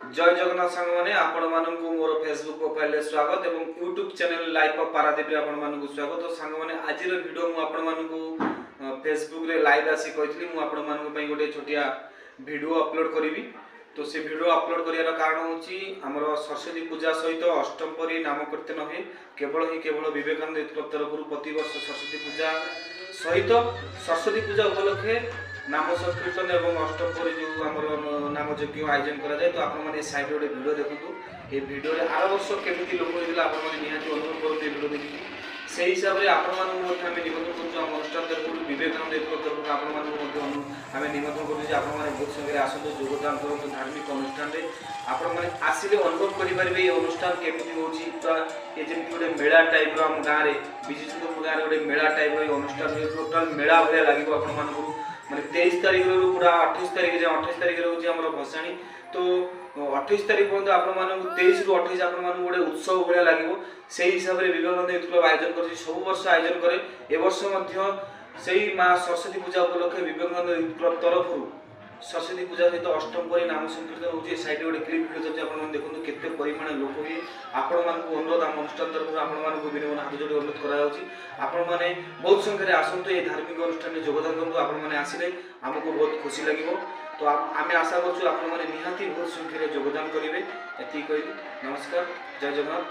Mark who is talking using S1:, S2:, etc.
S1: जय जगन्नाथ सांग मैंने आपण मानू मोर फेसबुक प्रोफाइल स्वागत एवं YouTube channel live of Paradip आपण मानू स्वागत। तो सांग मैंने आज वीडियो मु आपण मानू फेसबुक रे लाइव आसी कही मु आपण मानू पई गोटे छोटिया वीडियो अपलोड करी। तो से वीडियो अपलोड करियार कारण होची हमर सरस्वती पूजा सहित अष्टमपरी नाम कीर्तन हुए केवल विवेकानंद क्लब तरफ प्रति वर्ष सरस्वती पूजा सहित सरस्वती पूजा उपलक्षे नाम संकीर्तन एवं अष्टमपरी जो आमर नाम यज्ञ आयोजन करा जाए। तो आपण माने साइड रे वीडियो देखंतु ए वीडियो रे आर वर्ष केमिति लोक होइला आपण माने निहाती अनुभव करते वीडियो देखि से हिसाब रे आपण मानू मध्ये आमे निमंत्रण करछु हम अनुष्ठान तरफ विवेकानंद क्लब तरफ आपण मानू मध्ये आमे निमंत्रण करछु जे आपण माने बहुत संगे आसंतु योगदान करंतु धार्मिक अनुष्ठान रे आपण माने आसिले अनुभव करि परिबे ए अनुष्ठान केमिति होछि। त ए जेमि गोटे मेला टाइप रो हम गां रे विजितपुर गां रे गोटे मेला टाइप रो अनुष्ठान टोटल मेला भले लागिबो आपण मानू माने 23 तारिख रू पूरा 28 तारिख जे 28 तारिख रे होछि हमर भसाणी। तो 28 तारिख पर्यंत आपण मानू 23 रू 28 आपण मानू गोटे उत्सव भले लागिबो सेही हिसाब रे विवेकानंद यूथ क्लब आयोजन करछि सब वर्ष आयोजन करे। ए वर्ष मध्य सेही मां सरस्वती पूजा उपलक्षे विवेकानंद यूथ क्लब तरफ सरस्वती पूजा सहित अष्टमपरी नाम संकीर्तन होछि। साइड गोटे क्लिप वीडियो जे आपण देखंतु केते परिमाण लोक होई आपण मानकु अनुरोध हम अनुष्ठान तरफ आपण मानकु विनम्र हाथ जोड़ी अनुरोध करा जाउछि आपण माने बहुत संख्या रे आसंतु ए धार्मिक अनुष्ठान में योगदान करंतु आपण माने आसिले हमको बहुत खुशी लागिवो। तो आमे आशा करछु आपण माने निहाती बहुत संख्या रे योगदान करिवे। एति कहि नमस्कार, जय जगन्नाथ।